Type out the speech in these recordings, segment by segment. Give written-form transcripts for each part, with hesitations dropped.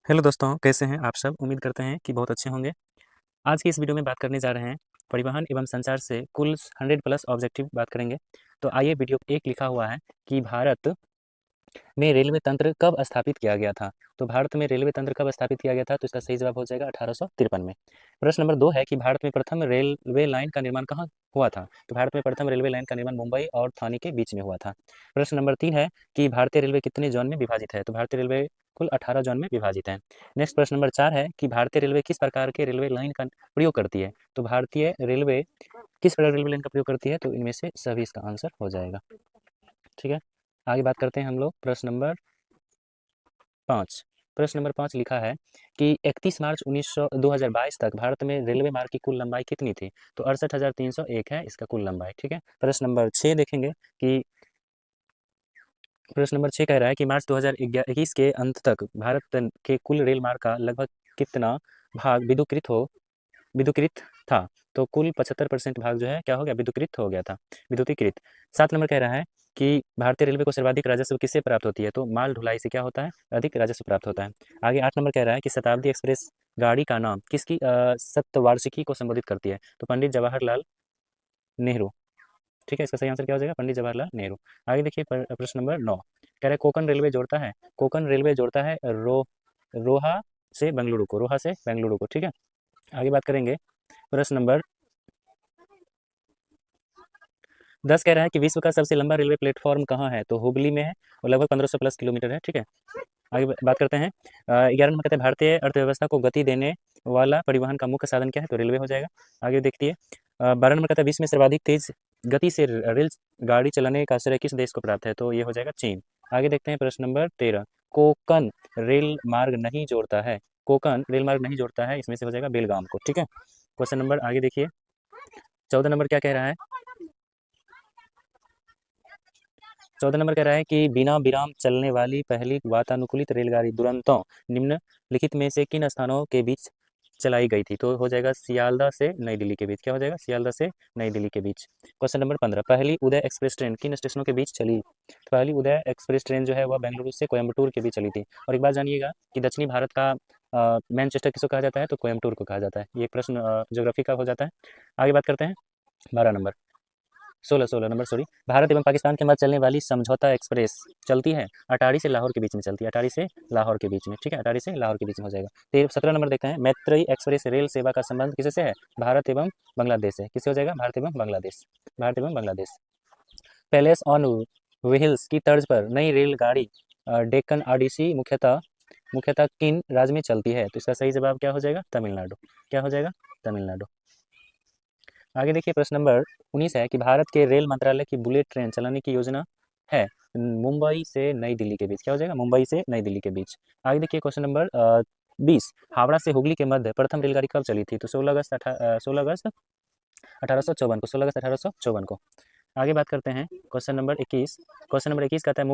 Hello दोस्तों, कैसे हैं आप सब? उम्मीद करते हैं कि बहुत अच्छे होंगे। आज की इस वीडियो में बात करने जा रहे हैं परिवहन एवं संचार से कुल 100 प्लस ऑब्जेक्टिव बात करेंगे। तो आइए वीडियो एक लिखा हुआ है कि भारत में रेलवे तंत्र कब स्थापित किया गया था? तो भारत में रेलवे तंत्र कब स्थापित किया गया था? तो इसका सही जवाब हो जाएगा 1853 में। प्रश्न नंबर 2 है कि भारत में प्रथम रेलवे लाइन का निर्माण कहाँ हुआ था? तो भारत में प्रथम रेलवे लाइन का निर्माण मुंबई और थाने के बीच में हुआ था। प्रश्न नंबर 3 है कि भारतीय रेलवे कितने जोन में विभाजित है? तो भारतीय रेलवे कुल 18 जोन में विभाजित है। नेक्स्ट प्रश्न नंबर 4 है कि भारतीय रेलवे किस प्रकार के रेलवे लाइन का प्रयोग करती है? तो भारतीय रेलवे किस प्रकार रेलवे लाइन का प्रयोग करती है? तो इनमें से सभी इसका आंसर हो जाएगा। ठीक है, आगे बात करते हैं हम लोग प्रश्न नंबर 5। प्रश्न नंबर 5 लिखा है कि 31 मार्च 2022 तक भारत में रेलवे मार्ग की कुल लंबाई कितनी थी? तो 68,301 है इसका कुल लंबाई। ठीक है, प्रश्न नंबर 6 देखेंगे कि प्रश्न नंबर 6 कह रहा है कि मार्च 2021 के अंत तक भारत के कुल रेल मार्ग का लगभग कितना भाग विद्युतीकृत था? तो कुल 75% भाग जो है क्या हो गया? विद्युतीकृत हो गया था, विद्युतीकृत। 7 नंबर कह रहा है कि भारतीय रेलवे को सर्वाधिक राजस्व किससे प्राप्त होती है? तो माल ढुलाई से क्या होता है? अधिक राजस्व प्राप्त होता है। आगे 8 नंबर कह रहा है कि शताब्दी एक्सप्रेस गाड़ी का नाम किसकी शतवार्षिकी को संबोधित करती है? तो पंडित जवाहरलाल नेहरू। ठीक है, इसका सही आंसर क्या हो जाएगा? पंडित जवाहरलाल नेहरू। आगे देखिए प्रश्न नंबर 9 कह रहा है कोंकण रेलवे जोड़ता है, कोंकण रेलवे जोड़ता है रोहा से बेंगलुरु को, रोहा से बेंगलुरु को। ठीक है, आगे बात करेंगे प्रश्न नंबर 10 कह रहा है कि विश्व का सबसे लंबा रेलवे प्लेटफॉर्म कहाँ है? तो हुबली में है और लगभग 1500 प्लस किलोमीटर है। ठीक है, आगे बात करते हैं 11 नंबर कहते हैं भारतीय अर्थव्यवस्था को गति देने वाला परिवहन का मुख्य साधन क्या है? तो रेलवे हो जाएगा। आगे देखिए 12 नंबर कहता है विश्व में सर्वाधिक तेज गति से रेल गाड़ी चलाने का श्रेय किस देश को प्राप्त है? तो ये हो जाएगा चीन। आगे देखते हैं प्रश्न नंबर 13 कोकन रेल मार्ग नहीं जोड़ता है, कोकन रेल मार्ग नहीं जोड़ता है, इसमें से हो जाएगा बेलगाम को। ठीक है, क्वेश्चन नंबर आगे देखिए 14 नंबर क्या कह रहा है? 14 नंबर कह रहा है कि बिना विराम चलने वाली पहली वातानुकूलित रेलगाड़ी दुरंतो निम्नलिखित में से किन स्थानों के बीच चलाई गई थी? तो हो जाएगा सियालदह से नई दिल्ली के बीच। क्या हो जाएगा? सियालदह से नई दिल्ली के बीच। क्वेश्चन नंबर 15 पहली उदय एक्सप्रेस ट्रेन किन स्टेशनों के बीच चली? तो पहली उदय एक्सप्रेस ट्रेन जो है वह बेंगलुरु से कोयम्बटूर के बीच चली थी। और एक बात जानिएगा कि दक्षिणी भारत का मैनचेस्टर किसको कहा जाता है? तो कोयम्बटूर को कहा जाता है। ये प्रश्न ज्योग्राफी का हो जाता है। आगे बात करते हैं 12 नंबर 16 नंबर सॉरी। भारत एवं पाकिस्तान के मध्य चलने वाली समझौता एक्सप्रेस चलती है अटारी से लाहौर के बीच में चलती है, अटारी से लाहौर के बीच में। ठीक है, अटारी से लाहौर के बीच में हो जाएगा। 17 नंबर देखते हैं मैत्री एक्सप्रेस रेल सेवा का संबंध किससे है? भारत एवं बांग्लादेश से। किससे हो जाएगा? भारत एवं बांग्लादेश, भारत एवं बांग्लादेश। पैलेस ऑन व्हील्स की तर्ज पर नई रेलगाड़ी डेक्कन ओडिसी मुख्यतः मुख्यतः किन राज्य में चलती है? तो इसका सही जवाब क्या हो जाएगा? तमिलनाडु। क्या हो जाएगा? तमिलनाडु। आगे देखिए प्रश्न नंबर 19 है कि भारत के रेल मंत्रालय की बुलेट ट्रेन चलाने की योजना है मुंबई से नई दिल्ली के बीच। क्या हो जाएगा? मुंबई से नई दिल्ली के बीच। आगे देखिए क्वेश्चन नंबर 20 हावड़ा से हुगली के मध्य प्रथम रेलगाड़ी कब चली थी? तो 16 अगस्त 1854 को। आगे बात करते हैं क्वेश्चन नंबर 21। क्वेश्चन नंबर 21 कहता है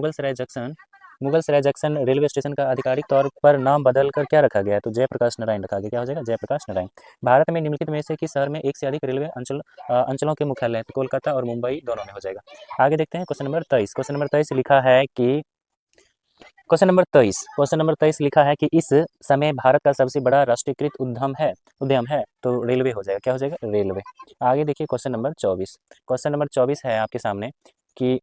मुगलसराय जंक्शन रेलवे स्टेशन का आधिकारिक तौर पर नाम बदल कर क्या रखा गया है? तो जयप्रकाश नारायण रखा गया। क्या हो जाएगा? जयप्रकाश नारायण। भारत में निम्नलिखित में से किस शहर में एक से अधिक रेलवे अंचलों के मुख्यालय हैं? तो कोलकाता और मुंबई दोनों में हो जाएगा। आगे देखते हैं क्वेश्चन नंबर 23। क्वेश्चन नंबर 23 लिखा है कि क्वेश्चन नंबर 23 लिखा है कि इस समय भारत का सबसे बड़ा राष्ट्रीयकृत उद्यम है तो रेलवे हो जाएगा। क्या हो जाएगा? रेलवे। आगे देखिए क्वेश्चन नंबर 24। क्वेश्चन नंबर 24 है आपके सामने कि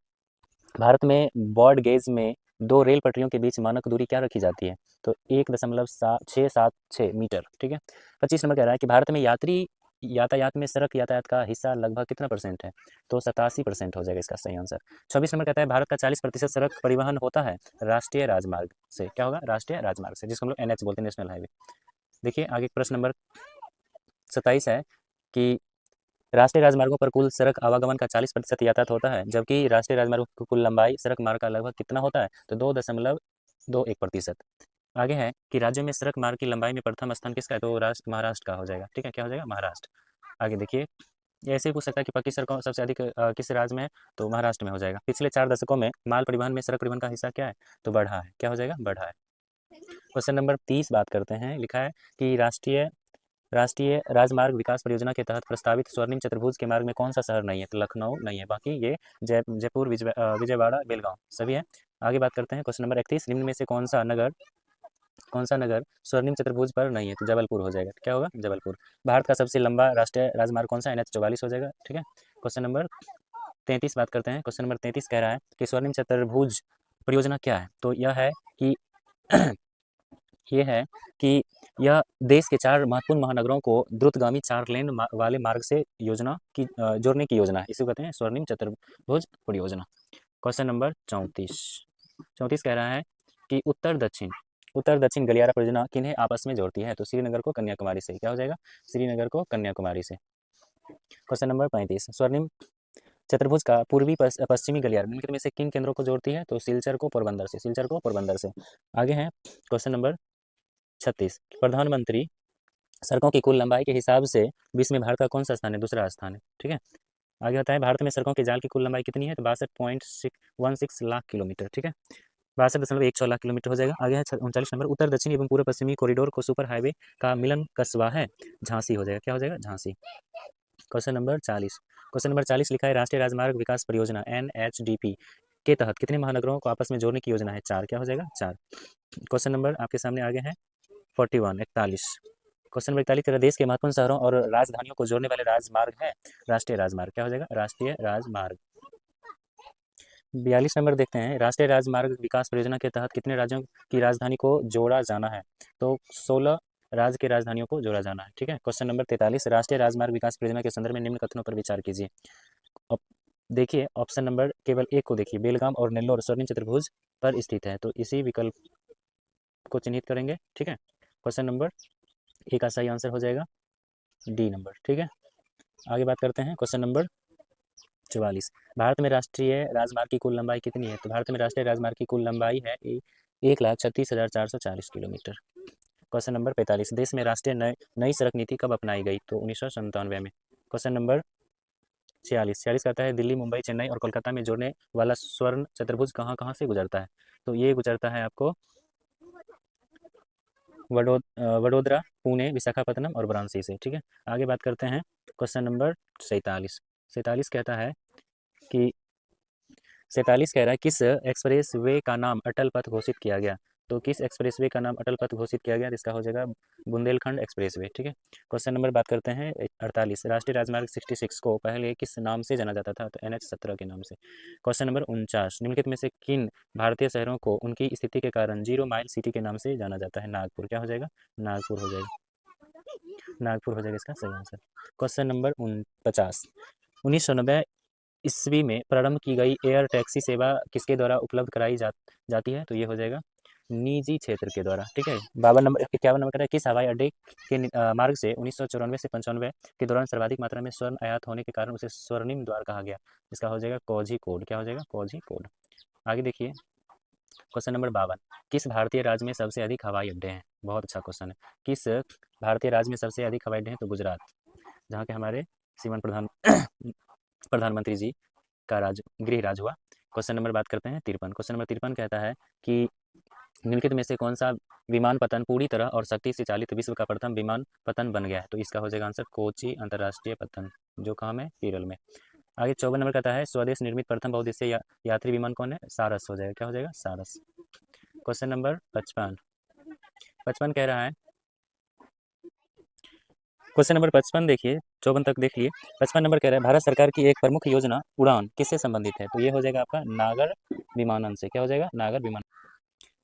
भारत में ब्रॉड गेज में दो रेल पटरियों के बीच मानक दूरी क्या रखी जाती है? तो 1.676 मीटर। ठीक है, 25 नंबर कह रहा है कि भारत में यात्री यातायात में सड़क यातायात का हिस्सा लगभग कितना परसेंट है? तो 87% हो जाएगा इसका सही आंसर। 26 नंबर कहता है भारत का 40% सड़क परिवहन होता है राष्ट्रीय राजमार्ग से। क्या होगा? राष्ट्रीय राजमार्ग से, जिसको हम लोग NH बोलते हैं, नेशनल हाईवे। देखिए आगे प्रश्न नंबर 27 है कि राष्ट्रीय राजमार्गों पर कुल सड़क आवागमन का 40% यातायात होता है, जबकि राष्ट्रीय राजमार्गों की कुल लंबाई सड़क मार्ग का लगभग कितना होता है? तो 2.21%। आगे है कि राज्य में सड़क मार्ग की लंबाई में प्रथम स्थान किसका है? तो महाराष्ट्र का हो जाएगा। ठीक है, क्या हो जाएगा? महाराष्ट्र। आगे देखिए ये ऐसे ही पूछ सकता है कि पक्की सड़कों सबसे अधिक किस राज्य में है? तो महाराष्ट्र में हो जाएगा। पिछले 4 दशकों में माल परिवहन में सड़क परिवहन का हिस्सा क्या है? तो बढ़ा है। क्या हो जाएगा? बढ़ा है। क्वेश्चन नंबर 30 बात करते हैं। लिखा है कि राष्ट्रीय राष्ट्रीय राजमार्ग विकास परियोजना के तहत प्रस्तावित स्वर्णिम चतुर्भुज के मार्ग में कौन सा शहर नहीं है? तो लखनऊ नहीं है, बाकी ये जयपुर विजयवाड़ा बेलगांव सभी है। आगे बात करते हैं क्वेश्चन नंबर 31 निम्न में से कौन सा नगर कौन सा नगर स्वर्णिम चतुर्भुज पर नहीं है? तो जबलपुर हो जाएगा। क्या होगा? जबलपुर। भारत का सबसे लंबा राष्ट्रीय राजमार्ग कौन सा है? NH 44 हो जाएगा। ठीक है। क्वेश्चन नंबर 33 बात करते हैं। क्वेश्चन नंबर 33 कह रहा है कि स्वर्णिम चतुर्भुज परियोजना क्या है? तो यह है कि ये है कि यह देश के 4 महत्वपूर्ण महानगरों को द्रुतगामी 4 लेन वाले मार्ग से जोड़ने की योजना है। इसे कहते हैं स्वर्णिम चतुर्भुज परियोजना। क्वेश्चन नंबर 34 कह रहा है कि उत्तर दक्षिण गलियारा परियोजना किन्हें आपस में जोड़ती है? तो श्रीनगर को कन्याकुमारी से। क्या हो जाएगा? श्रीनगर को कन्याकुमारी से। क्वेश्चन नंबर 35 स्वर्णिम चतुर्भुज का पूर्वी पश्चिमी गलियारा निम्नलिखित में से किन केंद्रों को जोड़ती है? तो सिलचर को पोरबंदर से। आगे है क्वेश्चन नंबर 36 प्रधानमंत्री सड़कों की कुल लंबाई के हिसाब से विश्व में भारत का कौन सा स्थान है? दूसरा स्थान है। ठीक है। आगे होता है भारत में सड़कों के जाल की कुल लंबाई कितनी है? तो 62.16 लाख किलोमीटर। ठीक है। 62.16 लाख किलोमीटर हो जाएगा। आगे है 39 नंबर उत्तर दक्षिण एवं पूर्व पश्चिमी कॉरिडोर को सुपर हाईवे का मिलन कस्बा है? झांसी हो जाएगा। क्या हो जाएगा? झांसी। क्वेश्चन नंबर 40 लिखा है राष्ट्रीय राजमार्ग विकास परियोजना NHDP के तहत कितने महानगरों को आपस में जोड़ने की योजना है? 4। क्या हो जाएगा? 4। क्वेश्चन नंबर आपके सामने आगे है 41 क्वेश्चन नंबर 41 तेरा देश के महत्वपूर्ण शहरों और राजधानियों को जोड़ने वाले राजमार्ग है राष्ट्रीय राजमार्ग। क्या हो जाएगा? राष्ट्रीय राजमार्ग। 42 नंबर देखते हैं राष्ट्रीय राजमार्ग विकास परियोजना के तहत कितने राज्यों की राजधानी को जोड़ा जाना है? तो 16 राज्य की राजधानियों को जोड़ा जाना है। ठीक है। क्वेश्चन नंबर 43 राष्ट्रीय राजमार्ग विकास परियोजना के संदर्भ में निम्न कथनों पर विचार कीजिए। अब देखिए ऑप्शन नंबर केवल एक को देखिए, बेलगाम और नेल्लोर स्वर्णिम चतुर्भुज पर स्थित है, तो इसी विकल्प को चिन्हित करेंगे। ठीक है। क्वेश्चन नंबर ए का सही आंसर हो जाएगा डी नंबर। ठीक है। आगे बात करते हैं क्वेश्चन नंबर 44 भारत में राष्ट्रीय राजमार्ग की कुल लंबाई कितनी है? तो भारत में राष्ट्रीय राजमार्ग की कुल लंबाई है 1,36,440 किलोमीटर। क्वेश्चन नंबर 45 देश में राष्ट्रीय नई सड़क नीति कब अपनाई गई? तो 1997 में। क्वेश्चन नंबर 46 कहता है दिल्ली, मुंबई, चेन्नई और कोलकाता में जोड़ने वाला स्वर्ण चतुर्भुज कहाँ कहाँ से गुजरता है? तो ये गुजरता है आपको वडोदरा, पुणे, विशाखापत्तनम और वाराणसी से। ठीक है। आगे बात करते हैं क्वेश्चन नंबर 47 कहता है कि 47 कह रहा है किस एक्सप्रेस वे का नाम अटल पथ घोषित किया गया? तो किस एक्सप्रेस वे का नाम अटल पथ घोषित किया गया? इसका हो जाएगा बुंदेलखंड एक्सप्रेस वे। ठीक है। क्वेश्चन नंबर बात करते हैं 48 राष्ट्रीय राजमार्ग 66 को पहले किस नाम से जाना जाता था? तो NH 17 के नाम से। क्वेश्चन नंबर 49 निम्नलिखित में से किन भारतीय शहरों को उनकी स्थिति के कारण 0 माइल सिटी के नाम से जाना जाता है? नागपुर। क्या हो जाएगा? नागपुर हो जाएगा। नागपुर हो जाएगा इसका सही आंसर। क्वेश्चन नंबर 50 1990 ईस्वी में प्रारंभ की गई एयर टैक्सी सेवा किसके द्वारा उपलब्ध कराई जाती है? तो ये हो जाएगा निजी क्षेत्र के द्वारा। ठीक है। 51 नंबर कह रहा है किस हवाई अड्डे के मार्ग से 1994 से 95 के दौरान सर्वाधिक मात्रा में स्वर्ण आयात होने के कारण उसे स्वर्णिम द्वार कहा गया? इसका हो जाएगा कोझिकोड। क्या हो जाएगा? कोझिकोड। आगे देखिए क्वेश्चन नंबर 52 किस भारतीय राज्य में सबसे अधिक हवाई अड्डे हैं? बहुत अच्छा क्वेश्चन है। किस भारतीय राज्य में सबसे अधिक हवाई अड्डे हैं? तो गुजरात, जहाँ के हमारे श्रीमान प्रधानमंत्री जी का गृह राज हुआ। क्वेश्चन नंबर बात करते हैं 53 क्वेश्चन नंबर 53 कहता है कि निम्नलिखित में से कौन सा विमान पतन पूरी तरह और शक्ति से चालित विश्व का प्रथम विमान पतन बन गया है? तो इसका हो जाएगा आंसर कोची अंतर्राष्ट्रीय पतन, जो कहाँ में? केरल में। आगे 54 नंबर कहता है स्वदेश निर्मित प्रथम बहुउद्देशीय यात्री विमान कौन है? सारस हो जाएगा। क्या हो जाएगा? सारस। क्वेश्चन नंबर 55 कह रहा है क्वेश्चन नंबर 55 देखिए 54 तक देख लिए। 55 नंबर कह रहा है भारत सरकार की एक प्रमुख योजना उड़ान किससे संबंधित है? तो ये हो जाएगा आपका नागर विमानन से। क्या हो जाएगा? नागर विमान।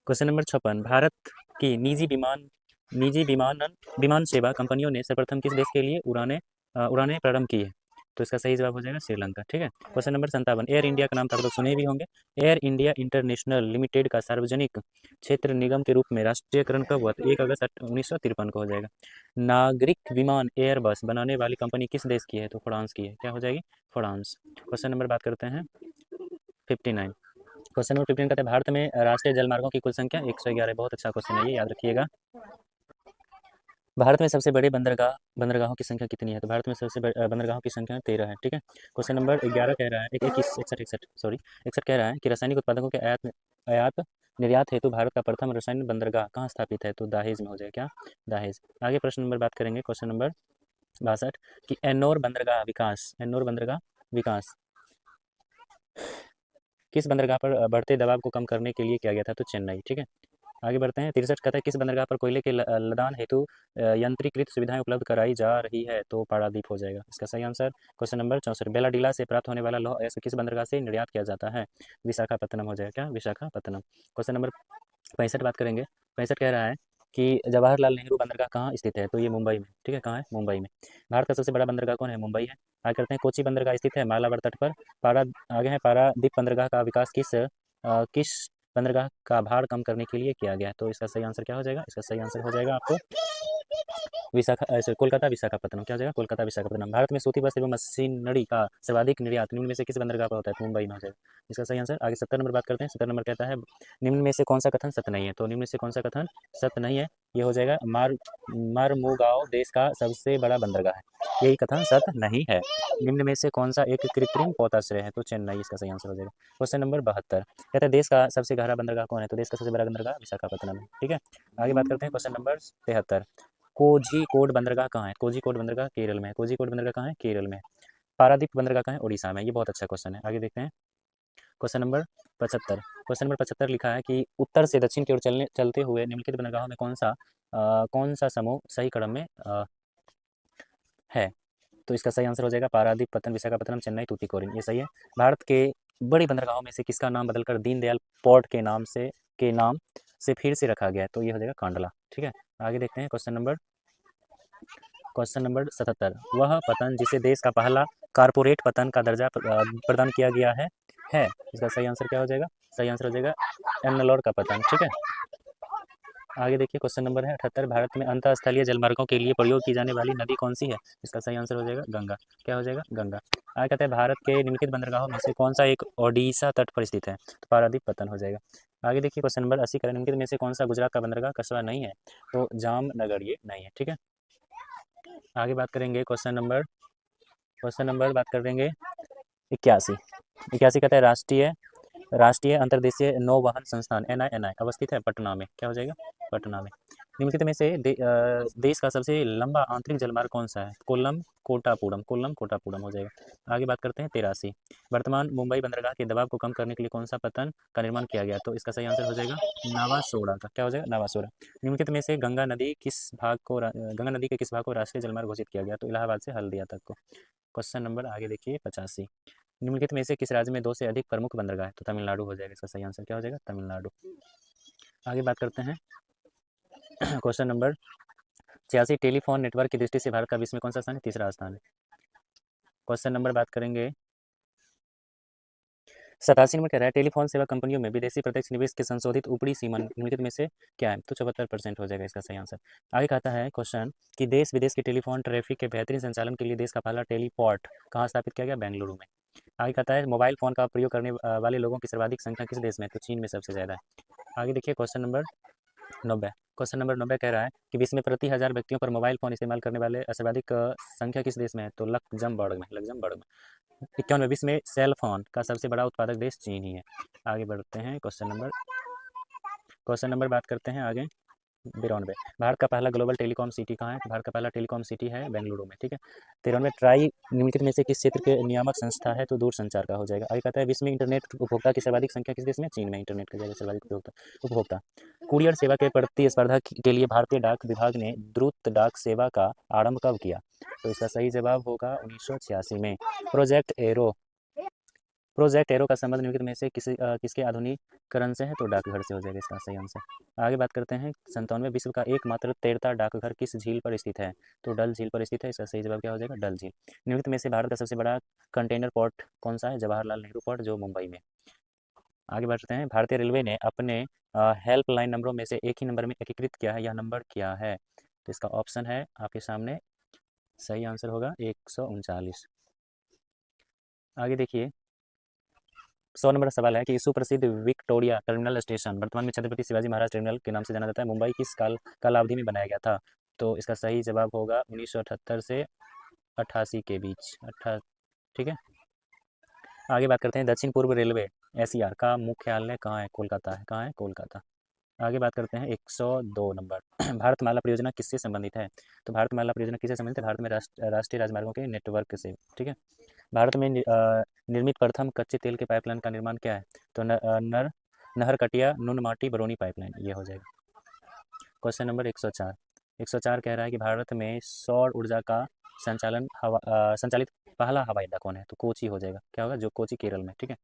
क्वेश्चन नंबर 56 भारत की निजी विमान सेवा कंपनियों ने सर्वप्रथम किस देश के लिए उड़ानें प्रारंभ की है? तो इसका सही जवाब हो जाएगा श्रीलंका। ठीक है। क्वेश्चन नंबर 57 एयर इंडिया का नाम तो आप लोग सुने भी होंगे। एयर इंडिया इंटरनेशनल लिमिटेड का सार्वजनिक क्षेत्र निगम के रूप में राष्ट्रीयकरण कब हुआ? तो 1 अगस्त 1953 को हो जाएगा। नागरिक विमान एयरबस बनाने वाली कंपनी किस देश की है? तो फ्रांस की है। क्या हो जाएगी? फ्रांस। क्वेश्चन नंबर बात करते हैं 59 क्वेश्चन नंबर 15 कहते हैं भारत में राष्ट्रीय जलमार्गों की कुल संख्या 111। बहुत अच्छा क्वेश्चन है, ये याद रखिएगा। भारत में सबसे बड़े बंदरगाहों की संख्या कितनी है? तो भारत में सबसे बंदरगाहों की संख्या 13 है। ठीक है। क्वेश्चन नंबर 11 कह रहा है 61 कह रहा है कि रासायनिक उत्पादकों के आयात निर्यात हेतु भारत का प्रथम रासायनिक बंदरगाह कहाँ स्थापित है? तो दाहेज में हो जाएगा। क्या? दाहेज। आगे प्रश्न नंबर बात करेंगे क्वेश्चन नंबर 62 कि एन्नोर बंदरगाह विकास किस बंदरगाह पर बढ़ते दबाव को कम करने के लिए किया गया था? तो चेन्नई। ठीक है। आगे बढ़ते हैं। 63 कहता है किस बंदरगाह पर कोयले के लदान हेतु यंत्रीकृत सुविधाएं उपलब्ध कराई जा रही है, तो पारादीप हो जाएगा इसका सही आंसर। क्वेश्चन नंबर 64 बेलाडीला से प्राप्त होने वाला लौह अयस्क किस बंदरगाह से निर्यात किया जाता है, विशाखापत्तनम हो जाएगा। क्या विशाखापत्तनम। क्वेश्चन नंबर 65 बात करेंगे। 65 कह रहा है कि जवाहरलाल नेहरू बंदरगाह कहाँ स्थित है, तो ये मुंबई में, ठीक है, कहाँ है, मुंबई में। भारत का सबसे बड़ा बंदरगाह कौन है, मुंबई है। आगे करते हैं कोची बंदरगाह स्थित है मालाबार तट पर। पारा आगे है पारादीप बंदरगाह का विकास किस बंदरगाह का भार कम करने के लिए किया गया है, तो इसका सही आंसर क्या हो जाएगा, इसका सही आंसर हो जाएगा आपको कोलकाता विशाखापत्तनम। क्या हो जाएगा, कोलकाता विशाखापत्तनम। भारत में सूती वस्त्र एवं मशीनरी का सर्वाधिक निर्यात निम्न में से किस बंदरगाह पर होता है, तो मुंबई में हो जाएगा इसका सही आंसर। आगे 70 नंबर बात करते हैं। 70 नंबर कहता है निम्न में से कौन सा कथन सत्य नहीं है, तो निम्न में से कौन सा कथन सत्य नहीं है, ये हो जाएगा मारमुगाओ देश का सबसे बड़ा बंदरगाह है, यही कथन सत्य नहीं है। निम्न में से कौन सा एक कृत्रिम पोताश्रय है, तो चेन्नई इसका सही आंसर हो जाएगा। क्वेश्चन नंबर 72 कहता है देश का सबसे गहरा बंदरगाह कौन है, तो देश का सबसे बड़ा बंदरगाह विशाखापत्तनम है, ठीक है। आगे बात करते हैं क्वेश्चन नंबर 73 कोझीकोड बंदरगाह कहाँ है, कोझीकोड बंदरगाह केरल में है, कोझीकोड बंदरगाह कहाँ है, केरल में है। पारादीप बंदरगाह कहाँ है, उड़ीसा में। ये बहुत अच्छा क्वेश्चन है। आगे देखते हैं क्वेश्चन नंबर 75। क्वेश्चन नंबर 75 लिखा है कि उत्तर से दक्षिण की ओर चलते हुए निम्नलिखित बंदरगाहों में कौन सा समूह सही क्रम में है, तो इसका सही आंसर हो जाएगा पारादीप, पत्तन, विशाखापत्तनम, चेन्नई, तूतीकोरिन, ये सही है। भारत के बड़ी बंदरगाहों में से किसका नाम बदलकर दीनदयाल पोर्ट के नाम से फिर से रखा गया है, तो ये हो जाएगा कांडला, ठीक है। आगे देखते हैं क्वेश्चन नंबर 77 वह पतन जिसे देश का पहला कारपोरेट पतन का दर्जा प्रदान किया गया है इसका सही आंसर क्या हो जाएगा, सही आंसर हो जाएगा एन्नलोर का पतन, ठीक है। आगे देखिए क्वेश्चन नंबर है 78 भारत में अंतःस्थलीय जलमार्गों के लिए प्रयोग की जाने वाली नदी कौन सी है, इसका सही आंसर हो जाएगा गंगा। क्या हो जाएगा, गंगा। आगे कहते हैं भारत के निम्नलिखित बंदरगाहों में से कौन सा एक ओडिशा तट पर स्थित है, तो पारादीप पतन हो जाएगा। आगे देखिए क्वेश्चन नंबर 80 करें निम्नलिखित में से कौन सा गुजरात का बंदरगाह कस्बा नहीं है, तो जामनगर ये नहीं है, ठीक है। आगे बात करेंगे क्वेश्चन नंबर बात करेंगे 81। 81 कहता है राष्ट्रीय अंतर्देशीय नौवहन संस्थान NINI अवस्थित है पटना में। क्या हो जाएगा, पटना में। निम्नलिखित में से देश का सबसे लंबा आंतरिक जलमार्ग कौन सा है, कोल्लम कोटापुरम हो जाएगा। आगे बात करते हैं 83 वर्तमान मुंबई बंदरगाह के दबाव को कम करने के लिए कौन सा पतन का निर्माण किया गया, तो इसका सही आंसर हो जाएगा नावासोड़ा का। क्या हो जाएगा, नावासोड़ा। निम्नलिखित में से गंगा नदी के किस भाग को राष्ट्रीय जलमार्ग घोषित किया गया, तो इलाहाबाद से हल्दिया तक को। क्वेश्चन नंबर आगे देखिए 85 निम्नलिखित में से किस राज्य में 2 से अधिक प्रमुख बंदरगाह है, तो तमिलनाडु हो जाएगा इसका सही आंसर। क्या हो जाएगा, तमिलनाडु। आगे बात करते हैं क्वेश्चन नंबर 86 टेलीफोन नेटवर्क की दृष्टि से भारत का विश्व में कौन सा स्थान है, तीसरा स्थान है। क्वेश्चन नंबर बात करेंगे 87 नंबर कह रहा है टेलीफोन सेवा कंपनियों में विदेशी प्रत्यक्ष निवेश की संशोधित ऊपरी सीमा निम्नलिखित में से क्या है, तो 74% हो जाएगा इसका सही आंसर। आगे कहता है क्वेश्चन कि देश विदेश के टेलीफोन ट्रैफिक के बेहतरीन संचालन के लिए देश का पहला टेलीपोर्ट कहाँ स्थापित किया गया, बेंगलुरु में। आगे कहता है मोबाइल फोन का प्रयोग करने वाले लोगों की सर्वाधिक संख्या किस देश में है, तो चीन में सबसे ज़्यादा है। आगे देखिए क्वेश्चन नंबर 90। क्वेश्चन नंबर 90 कह रहा है कि विश्व में प्रति 1000 व्यक्तियों पर मोबाइल फोन इस्तेमाल करने वाले सर्वाधिक संख्या किस देश में है, तो लग्जमबर्ग में। 91 विश्व में सेल फोन का सबसे बड़ा उत्पादक देश चीन ही है। आगे बढ़ते हैं क्वेश्चन नंबर बात करते हैं आगे 92 भारत का पहला ग्लोबल टेलीकॉम सिटी कहाँ है, तो भारत का पहला टेलीकॉम सिटी है बेंगलुरु में, ठीक है। 93 ट्राई निम्नलिखित में से किस क्षेत्र के नियामक संस्था है, तो दूरसंचार का हो जाएगा। आगे कहता है विश्व में इंटरनेट उपभोक्ता की सर्वाधिक संख्या किस देश में, चीन में इंटरनेट का सर्वाधिक उपभोक्ता। कुरियर सेवा के प्रतिस्पर्धा के लिए भारतीय डाक विभाग ने द्रुत डाक सेवा का आरंभ कब किया, तो इसका सही जवाब होगा 1986 में। प्रोजेक्ट एरो का संबंध निम्नलिखित में से किसके आधुनिकीकरण से है, तो डाकघर से हो जाएगा इसका सही आंसर। आगे बात करते हैं 97 विश्व का एकमात्र तैरता डाकघर किस झील पर स्थित है, तो डल झील पर स्थित है, इसका सही जवाब क्या हो जाएगा, डल झील। निम्नलिखित में से भारत का सबसे बड़ा कंटेनर पोर्ट कौन सा है, जवाहरलाल नेहरू पोर्ट जो मुंबई में। आगे बढ़ते हैं भारतीय रेलवे ने अपने हेल्पलाइन नंबरों में से एक ही नंबर में एकीकृत किया है, यह नंबर क्या है, तो इसका ऑप्शन है आपके सामने, सही आंसर होगा 139। आगे देखिए 100 नंबर सवाल है कि सुप्रसिद्ध विक्टोरिया टर्मिनल स्टेशन वर्तमान में छत्रपति शिवाजी महाराज टर्मिनल के नाम से जाना जाता है, मुंबई किस कालावधि में बनाया गया था, तो इसका सही जवाब होगा 1978 से 88 के बीच, ठीक है। आगे बात करते हैं दक्षिण पूर्व रेलवे SCR का मुख्यालय कहाँ है, कोलकाता है, कहाँ है, कोलकाता। आगे बात करते हैं 102 नंबर भारतमाला परियोजना किससे संबंधित है, तो भारतमाला परियोजना किससे संबंधित है, भारत में राष्ट्रीय राजमार्गों के नेटवर्क से, ठीक है। भारत में निर्मित प्रथम कच्चे तेल के पाइपलाइन का निर्माण क्या है, तो नहरकटिया नुनमाटी बरौनी पाइपलाइन, ये हो जाएगा। Question number 104। 104 कह रहा है कि भारत में सौर ऊर्जा का संचालित पहला हवाई अड्डा कौन है? तो कोची हो जाएगा। क्या होगा? जो कोची केरल में, ठीक है।